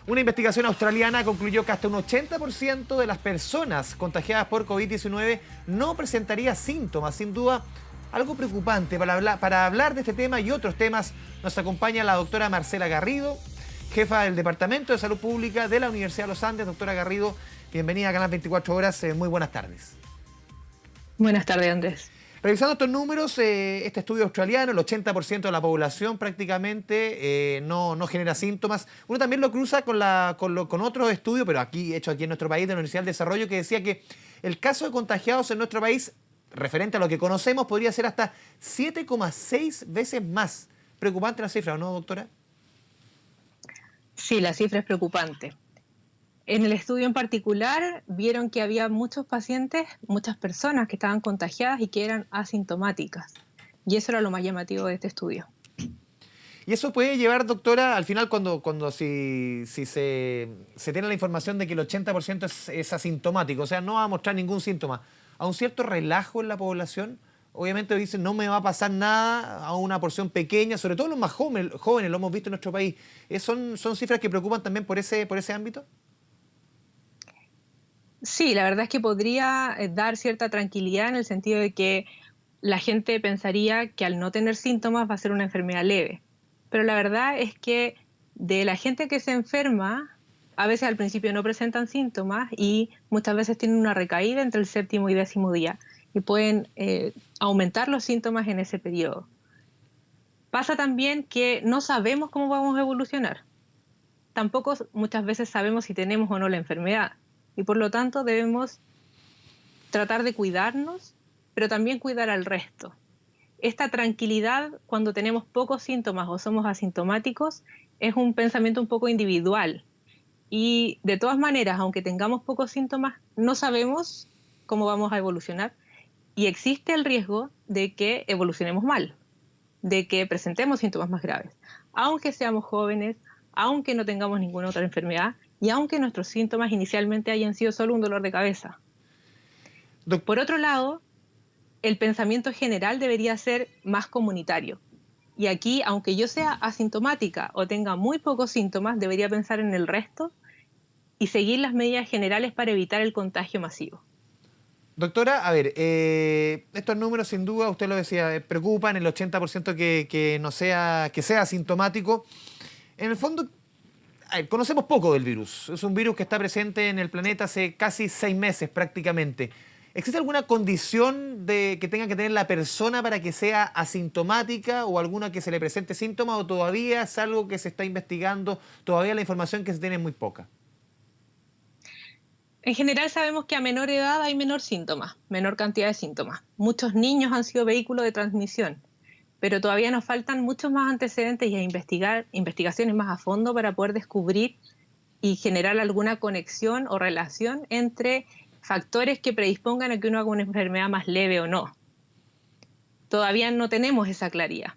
Una investigación australiana concluyó que hasta un 80% de las personas contagiadas por COVID-19 no presentaría síntomas. Sin duda, algo preocupante. Para hablar de este tema y otros temas, nos acompaña la doctora Marcela Garrido, jefa del Departamento de Salud Pública de la Universidad de los Andes. Doctora Garrido, bienvenida a Canal 24 Horas. Muy buenas tardes. Buenas tardes, Andrés. Revisando estos números, este estudio australiano, el 80% de la población prácticamente no genera síntomas. Uno también lo cruza con otros estudios, pero hecho aquí en nuestro país, de la Universidad del Desarrollo, que decía que el caso de contagiados en nuestro país, referente a lo que conocemos, podría ser hasta 7,6 veces más. Preocupante la cifra, ¿o no, doctora? Sí, la cifra es preocupante. En el estudio en particular vieron que había muchos pacientes, muchas personas que estaban contagiadas y que eran asintomáticas. Y eso era lo más llamativo de este estudio. Y eso puede llevar, doctora, al final si se tiene la información de que el 80% es asintomático, o sea, no va a mostrar ningún síntoma, a un cierto relajo en la población. Obviamente dicen, no me va a pasar nada a una porción pequeña, sobre todo los más jóvenes, lo hemos visto en nuestro país. ¿Son cifras que preocupan también por ese ámbito? Sí, la verdad es que podría dar cierta tranquilidad en el sentido de que la gente pensaría que al no tener síntomas va a ser una enfermedad leve. Pero la verdad es que de la gente que se enferma, a veces al principio no presentan síntomas y muchas veces tienen una recaída entre el 7º y 10º día y pueden aumentar los síntomas en ese periodo. Pasa también que no sabemos cómo vamos a evolucionar. Tampoco muchas veces sabemos si tenemos o no la enfermedad y por lo tanto debemos tratar de cuidarnos, pero también cuidar al resto. Esta tranquilidad cuando tenemos pocos síntomas o somos asintomáticos es un pensamiento un poco individual y de todas maneras, aunque tengamos pocos síntomas, no sabemos cómo vamos a evolucionar y existe el riesgo de que evolucionemos mal, de que presentemos síntomas más graves, aunque seamos jóvenes, aunque no tengamos ninguna otra enfermedad y aunque nuestros síntomas inicialmente hayan sido solo un dolor de cabeza. Por otro lado, el pensamiento general debería ser más comunitario. Y aquí, aunque yo sea asintomática o tenga muy pocos síntomas, debería pensar en el resto y seguir las medidas generales para evitar el contagio masivo. Doctora, a ver, estos números sin duda, usted lo decía, preocupan, el 80% que sea asintomático. En el fondo, a ver, conocemos poco del virus. Es un virus que está presente en el planeta hace casi 6 meses prácticamente. ¿Existe alguna condición que tenga que tener la persona para que sea asintomática o alguna que se le presente síntomas o todavía es algo que se está investigando, todavía la información que se tiene es muy poca? En general sabemos que a menor edad hay menor síntomas, menor cantidad de síntomas. Muchos niños han sido vehículos de transmisión, pero todavía nos faltan muchos más antecedentes y a investigaciones más a fondo para poder descubrir y generar alguna conexión o relación entre factores que predispongan a que uno haga una enfermedad más leve o no. Todavía no tenemos esa claridad.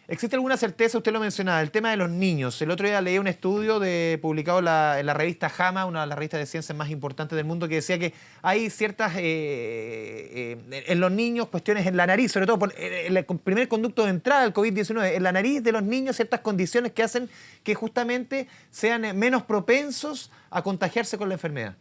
¿Existe alguna certeza? Usted lo mencionaba, el tema de los niños. El otro día leí un estudio publicado en la revista JAMA, una de las revistas de ciencias más importantes del mundo, que decía que hay ciertas, en los niños, cuestiones en la nariz, sobre todo en el primer conducto de entrada del COVID-19, en la nariz de los niños, ciertas condiciones que hacen que justamente sean menos propensos a contagiarse con la enfermedad.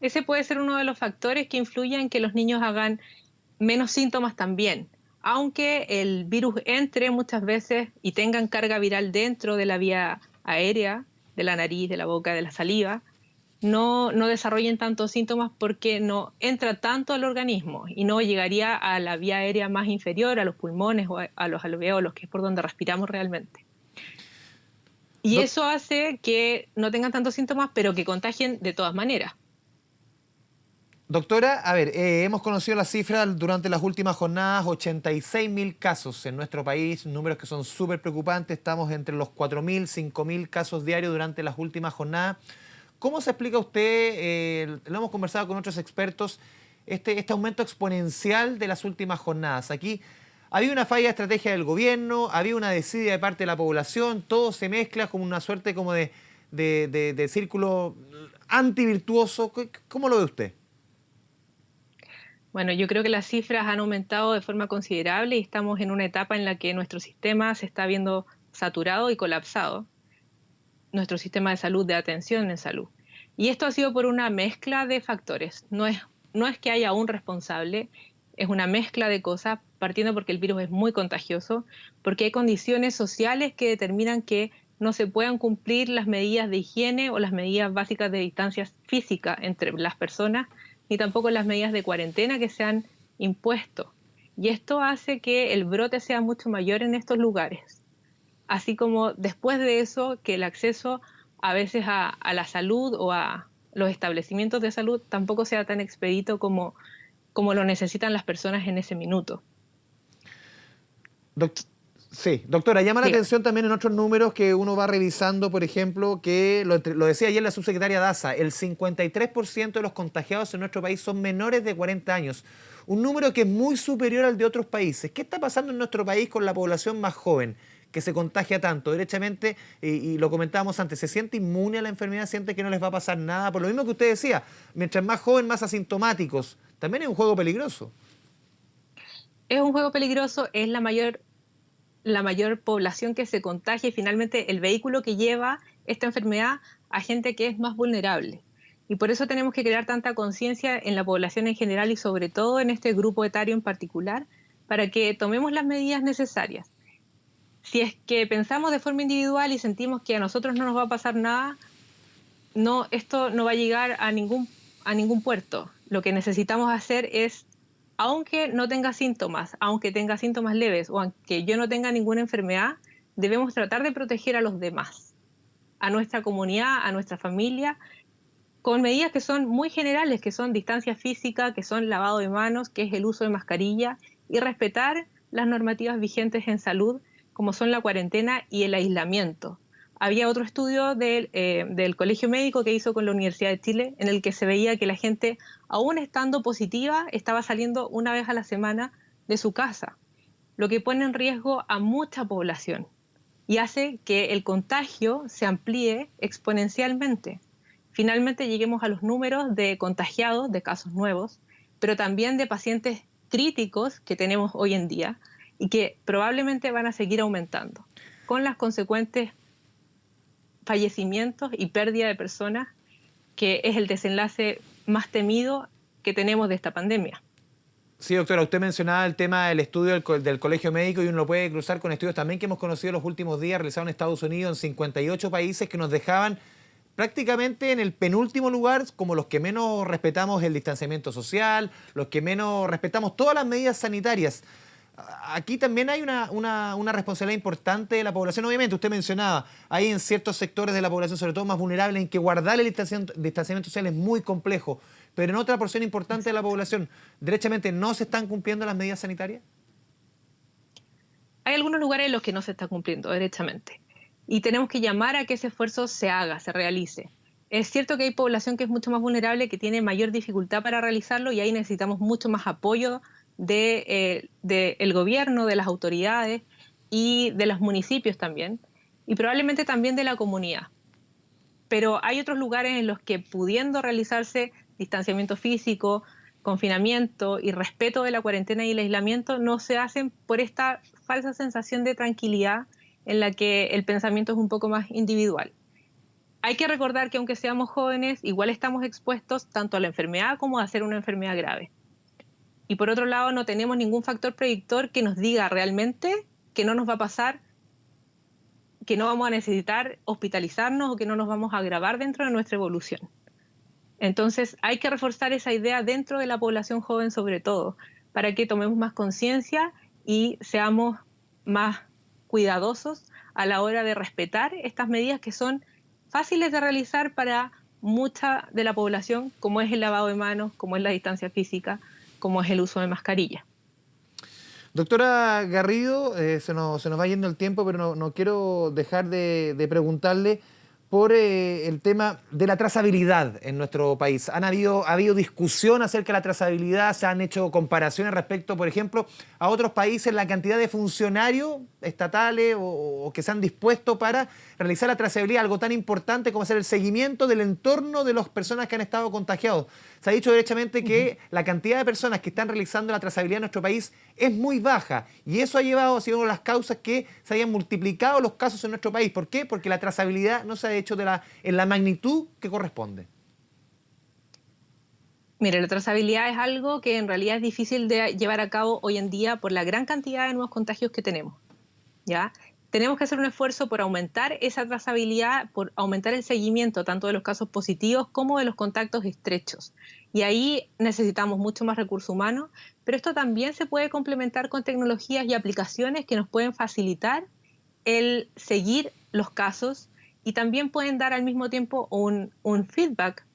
Ese puede ser uno de los factores que influyen en que los niños hagan menos síntomas también. Aunque el virus entre muchas veces y tengan carga viral dentro de la vía aérea, de la nariz, de la boca, de la saliva, no desarrollen tantos síntomas porque no entra tanto al organismo y no llegaría a la vía aérea más inferior, a los pulmones o a los alveolos, que es por donde respiramos realmente. Y eso hace que no tengan tantos síntomas, pero que contagien de todas maneras. Doctora, a ver, hemos conocido las cifras durante las últimas jornadas, 86.000 casos en nuestro país, números que son súper preocupantes, estamos entre los 4.000, 5.000 casos diarios durante las últimas jornadas. ¿Cómo se explica usted, lo hemos conversado con otros expertos, este aumento exponencial de las últimas jornadas? Aquí había una falla de estrategia del gobierno, había una desidia de parte de la población, todo se mezcla como una suerte como de círculo antivirtuoso. ¿Cómo lo ve usted? Bueno, yo creo que las cifras han aumentado de forma considerable y estamos en una etapa en la que nuestro sistema se está viendo saturado y colapsado. nuestro sistema de salud, de atención en salud. Y esto ha sido por una mezcla de factores. No es que haya un responsable, es una mezcla de cosas, partiendo porque el virus es muy contagioso, porque hay condiciones sociales que determinan que no se puedan cumplir las medidas de higiene o las medidas básicas de distancia física entre las personas, ni tampoco las medidas de cuarentena que se han impuesto. Y esto hace que el brote sea mucho mayor en estos lugares. Así como después de eso, que el acceso a veces a la salud o a los establecimientos de salud tampoco sea tan expedito como lo necesitan las personas en ese minuto. Sí, doctora, llama la Diga. atención también en otros números que uno va revisando, por ejemplo, que lo decía ayer la subsecretaria Daza, el 53% de los contagiados en nuestro país son menores de 40 años, un número que es muy superior al de otros países. ¿Qué está pasando en nuestro país con la población más joven que se contagia tanto? Derechamente, y lo comentábamos antes, ¿se siente inmune a la enfermedad? ¿Siente que no les va a pasar nada? Por lo mismo que usted decía, mientras más joven, más asintomáticos. También es un juego peligroso. Es un juego peligroso, es la mayor población que se contagia y finalmente el vehículo que lleva esta enfermedad a gente que es más vulnerable. Y por eso tenemos que crear tanta conciencia en la población en general y sobre todo en este grupo etario en particular para que tomemos las medidas necesarias. Si es que pensamos de forma individual y sentimos que a nosotros no nos va a pasar nada, no, esto no va a llegar a ningún puerto. Lo que necesitamos hacer es, aunque no tenga síntomas, aunque tenga síntomas leves o aunque yo no tenga ninguna enfermedad, debemos tratar de proteger a los demás, a nuestra comunidad, a nuestra familia, con medidas que son muy generales, que son distancia física, que son lavado de manos, que es el uso de mascarilla y respetar las normativas vigentes en salud, como son la cuarentena y el aislamiento. Había otro estudio del Colegio Médico que hizo con la Universidad de Chile, en el que se veía que la gente, aún estando positiva, estaba saliendo una vez a la semana de su casa, lo que pone en riesgo a mucha población y hace que el contagio se amplíe exponencialmente. Finalmente lleguemos a los números de contagiados, de casos nuevos, pero también de pacientes críticos que tenemos hoy en día y que probablemente van a seguir aumentando, con las consecuentes fallecimientos y pérdida de personas, que es el desenlace más temido que tenemos de esta pandemia. Sí, doctora, usted mencionaba el tema del estudio del Colegio Médico y uno lo puede cruzar con estudios también que hemos conocido en los últimos días realizados en Estados Unidos en 58 países que nos dejaban prácticamente en el penúltimo lugar como los que menos respetamos el distanciamiento social, los que menos respetamos todas las medidas sanitarias. Aquí también hay una responsabilidad importante de la población. Obviamente, usted mencionaba, hay en ciertos sectores de la población, sobre todo más vulnerables, en que guardar el distanciamiento social es muy complejo. Pero en otra porción importante de la población, derechamente, ¿no se están cumpliendo las medidas sanitarias? Hay algunos lugares en los que no se está cumpliendo derechamente y tenemos que llamar a que ese esfuerzo se haga, se realice. Es cierto que hay población que es mucho más vulnerable, que tiene mayor dificultad para realizarlo y ahí necesitamos mucho más apoyo del gobierno, de las autoridades y de los municipios también, y probablemente también de la comunidad. Pero hay otros lugares en los que pudiendo realizarse distanciamiento físico, confinamiento y respeto de la cuarentena y el aislamiento, no se hacen por esta falsa sensación de tranquilidad en la que el pensamiento es un poco más individual. Hay que recordar que aunque seamos jóvenes, igual estamos expuestos tanto a la enfermedad como a ser una enfermedad grave. Y por otro lado, no tenemos ningún factor predictor que nos diga realmente que no nos va a pasar, que no vamos a necesitar hospitalizarnos o que no nos vamos a agravar dentro de nuestra evolución. Entonces hay que reforzar esa idea dentro de la población joven sobre todo, para que tomemos más conciencia y seamos más cuidadosos a la hora de respetar estas medidas que son fáciles de realizar para mucha de la población, como es el lavado de manos, como es la distancia física, como es el uso de mascarilla. Doctora Garrido, se nos va yendo el tiempo, pero no quiero dejar de preguntarle por el tema de la trazabilidad en nuestro país. Ha habido discusión acerca de la trazabilidad, se han hecho comparaciones respecto, por ejemplo, a otros países, la cantidad de funcionarios estatales o que se han dispuesto para realizar la trazabilidad, algo tan importante como hacer el seguimiento del entorno de las personas que han estado contagiados. Se ha dicho derechamente que la cantidad de personas que están realizando la trazabilidad en nuestro país es muy baja y eso ha sido una de las causas que se hayan multiplicado los casos en nuestro país. ¿Por qué? Porque la trazabilidad no se ha hecho en la magnitud que corresponde? Mire, la trazabilidad es algo que en realidad es difícil de llevar a cabo hoy en día por la gran cantidad de nuevos contagios que tenemos, ¿ya? Tenemos que hacer un esfuerzo por aumentar esa trazabilidad, por aumentar el seguimiento tanto de los casos positivos como de los contactos estrechos. Y ahí necesitamos mucho más recurso humano, pero esto también se puede complementar con tecnologías y aplicaciones que nos pueden facilitar el seguir los casos y también pueden dar al mismo tiempo un feedback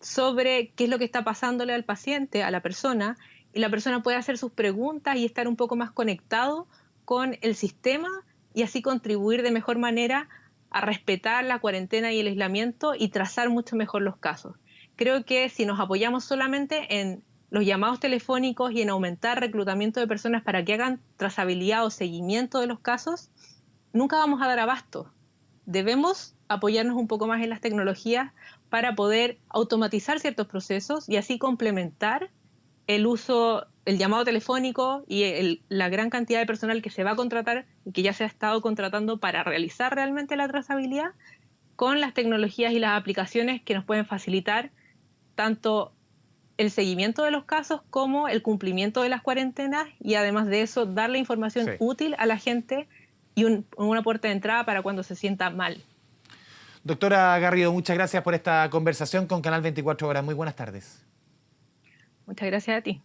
sobre qué es lo que está pasándole al paciente, a la persona, y la persona puede hacer sus preguntas y estar un poco más conectado con el sistema y así contribuir de mejor manera a respetar la cuarentena y el aislamiento y trazar mucho mejor los casos. Creo que si nos apoyamos solamente en los llamados telefónicos y en aumentar reclutamiento de personas para que hagan trazabilidad o seguimiento de los casos, nunca vamos a dar abasto. Debemos apoyarnos un poco más en las tecnologías para poder automatizar ciertos procesos y así complementar el uso, el llamado telefónico y la gran cantidad de personal que se va a contratar y que ya se ha estado contratando para realizar realmente la trazabilidad con las tecnologías y las aplicaciones que nos pueden facilitar tanto el seguimiento de los casos como el cumplimiento de las cuarentenas y además de eso dar la información Sí. útil a la gente y una puerta de entrada para cuando se sienta mal. Doctora Garrido, muchas gracias por esta conversación con Canal 24 Horas. Muy buenas tardes. Muchas gracias a ti.